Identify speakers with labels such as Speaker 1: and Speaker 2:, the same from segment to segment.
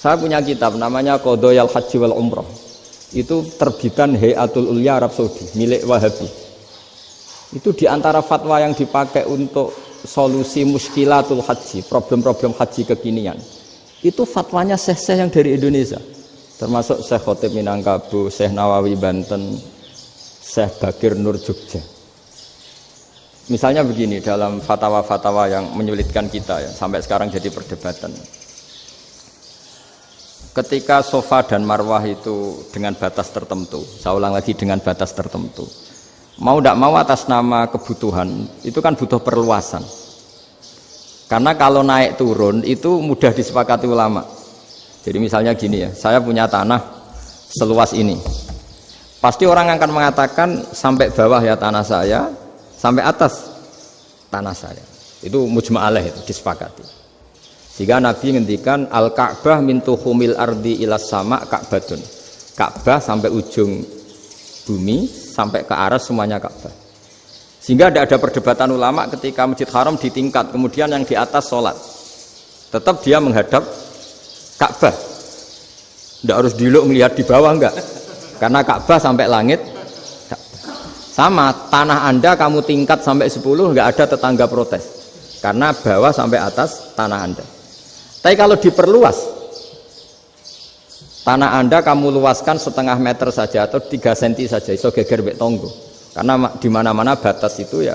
Speaker 1: Saya punya kitab namanya Qadhayal Haji wal Umrah. Itu terbitan Hayatul Ulya Arab Saudi, milik Wahabi. Itu diantara fatwa yang dipakai untuk solusi muskilatul haji, problem-problem haji kekinian. Itu fatwanya syekh-syekh yang dari Indonesia. Termasuk Syekh Khotib Minangkabau, Syekh Nawawi Banten, Syekh Bakir Nur Jogja. Misalnya begini dalam fatwa-fatwa yang menyulitkan kita ya, sampai sekarang jadi perdebatan. Ketika Safa dan Marwah itu dengan batas tertentu, saya ulang lagi dengan batas tertentu. Mau tidak mau atas nama kebutuhan, itu kan butuh perluasan. Karena kalau naik turun itu mudah disepakati ulama. Jadi misalnya gini ya, saya punya tanah seluas ini. Pasti orang akan mengatakan sampai bawah ya tanah saya, sampai atas tanah saya. Itu mujma' alaih, itu disepakati. Sehingga Nabi ngendikan al-Ka'bah min tuhumil ardi ilas sama Ka'batun. Ka'bah sampai ujung bumi sampai ke aras semuanya Ka'bah. Sehingga tidak ada perdebatan ulama ketika Masjid Haram ditingkat, kemudian yang di atas sholat. Tetap dia menghadap Ka'bah. Tidak harus diluk melihat di bawah enggak. Karena Ka'bah sampai langit. Sama tanah Anda kamu tingkat sampai 10 enggak ada tetangga protes. Karena bawah sampai atas tanah Anda. Tapi kalau diperluas, tanah Anda kamu luaskan setengah meter saja atau 3 cm saja, iso geger mbek tonggo. Karena di mana-mana batas itu ya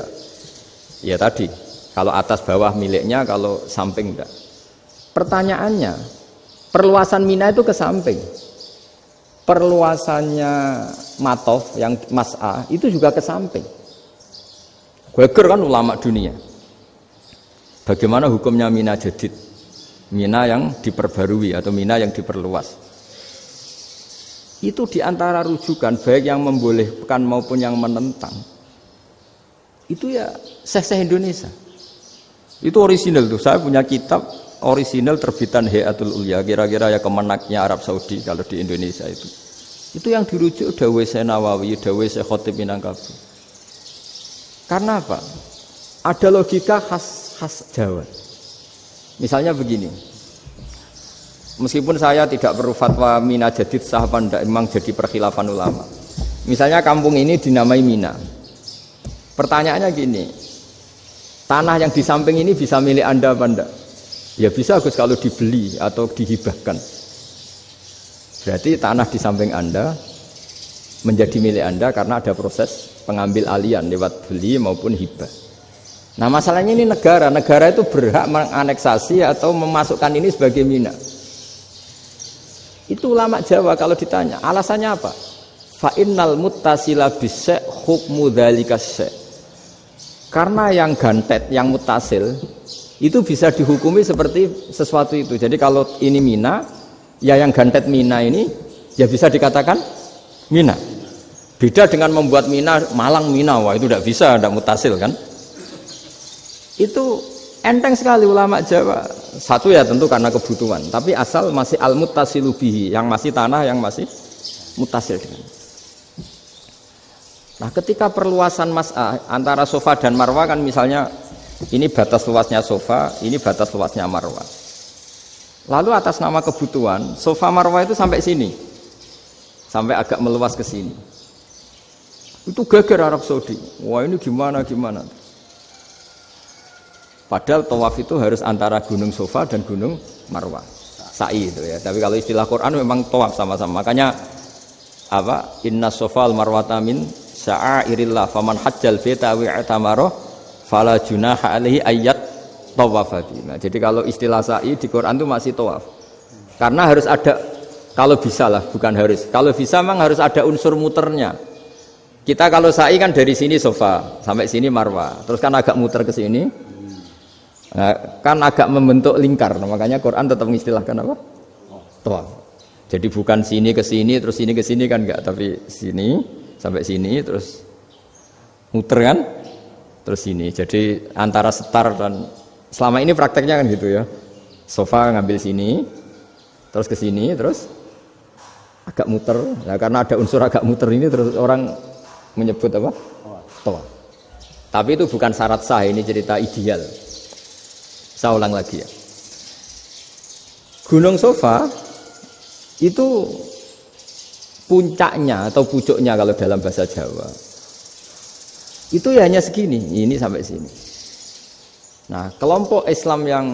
Speaker 1: tadi. Kalau atas bawah miliknya, kalau samping enggak. Pertanyaannya, perluasan Mina itu ke samping. Perluasannya Matof yang Mas'a itu juga ke samping. Geger kan ulama dunia. Bagaimana hukumnya Mina Jadid? Mina yang diperbarui atau Mina yang diperluas. Itu diantara rujukan baik yang membolehkan maupun yang menentang. Itu ya syekh-syekh Indonesia. Itu orisinal tuh. Saya punya kitab orisinal terbitan Hayatul Ulya, kira-kira ya kemenaknya Arab Saudi kalau di Indonesia itu. Itu yang dirujuk dawuh Syekh Nawawi, dawuh Syekh Khotib Minangkabau. Karena apa? Ada logika khas Jawa. Misalnya begini, meskipun saya tidak perlu fatwa Mina Jadid sah apa tidak, memang jadi perkhilafan ulama. Misalnya kampung ini dinamai Mina. Pertanyaannya gini, tanah yang di samping ini bisa milik Anda apa enggak? Ya bisa Gus kalau dibeli atau dihibahkan. Berarti tanah di samping Anda menjadi milik Anda karena ada proses pengambil alian lewat beli maupun hibah. Nah masalahnya ini negara itu berhak menganeksasi atau memasukkan ini sebagai Mina. Itu ulama Jawa kalau ditanya, alasannya apa? Fa innal muttasila bis-syai' hukmu dzalika syai'. Karena yang gantet, yang mutasil itu bisa dihukumi seperti sesuatu itu. Jadi kalau ini Mina, ya yang gantet Mina ini ya bisa dikatakan Mina. Beda dengan membuat Mina Malang Mina, wah itu tidak bisa, tidak mutasil kan? Itu enteng sekali ulama Jawa. Satu ya tentu karena kebutuhan, tapi asal masih al-muttasilu bihi, yang masih tanah yang masih mutasil dengan. Nah, ketika perluasan Mas'ah antara Safa dan Marwah kan misalnya ini batas luasnya Safa, ini batas luasnya Marwah. Lalu atas nama kebutuhan, Safa Marwah itu sampai sini. Sampai agak meluas ke sini. Itu geger Arab Saudi. Wah, ini gimana? Padahal tawaf itu harus antara Gunung Safa dan Gunung Marwah. Sa'i itu ya. Tapi kalau istilah Quran memang tawaf sama-sama. Makanya apa? Inna Safa al Marwata min sya'airillah faman hajjal baita wa i'tamara fala junaha alaihi ayyat tawafa. Nah, jadi kalau istilah sa'i di Quran itu masih tawaf. Karena harus ada, kalau bisa lah, bukan harus. Kalau bisa memang harus ada unsur muternya. Kita kalau sa'i kan dari sini Safa sampai sini Marwah. Terus kan agak muter ke sini. Nah, kan agak membentuk lingkar, nah, makanya Quran tetap mengistilahkan apa? Tawaf. Jadi bukan sini ke sini terus sini ke sini kan enggak, tapi sini sampai sini terus muter kan, terus sini. Jadi antara setar dan selama ini prakteknya kan gitu ya. Safa ngambil sini, terus ke sini, terus agak muter. Nah, karena ada unsur agak muter ini terus orang menyebut apa? Tawaf. Tapi itu bukan syarat sah, ini cerita ideal. Saya ulang lagi ya. Gunung Safa itu puncaknya atau pucuknya kalau dalam bahasa Jawa itu ya hanya segini, ini sampai sini. Nah, kelompok Islam yang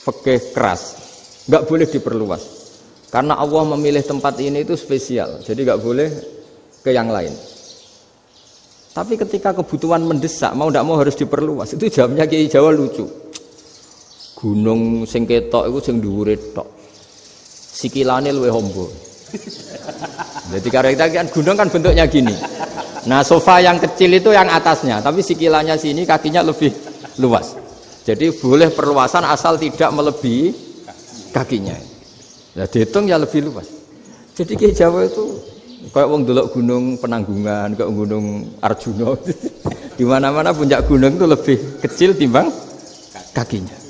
Speaker 1: fikih keras nggak boleh diperluas karena Allah memilih tempat ini itu spesial, jadi nggak boleh ke yang lain. Tapi ketika kebutuhan mendesak, mau tidak mau harus diperluas. Itu jawabnya Kiai Jawa lucu. Gunung sing ketok itu sing dhuwure tok. Sikilane luwih hombo. Jadi karena kita kan gunung kan bentuknya gini. Nah, sofa yang kecil itu yang atasnya, tapi sikilannya sini kakinya lebih luas. Jadi boleh perluasan asal tidak melebihi kakinya. Nah, dihitung ya lebih luas. Jadi Kiai Jawa itu kayak wong delok gunung Penanggungan, kayak gunung Arjuna. Di mana-mana puncak gunung itu lebih kecil timbang kakinya.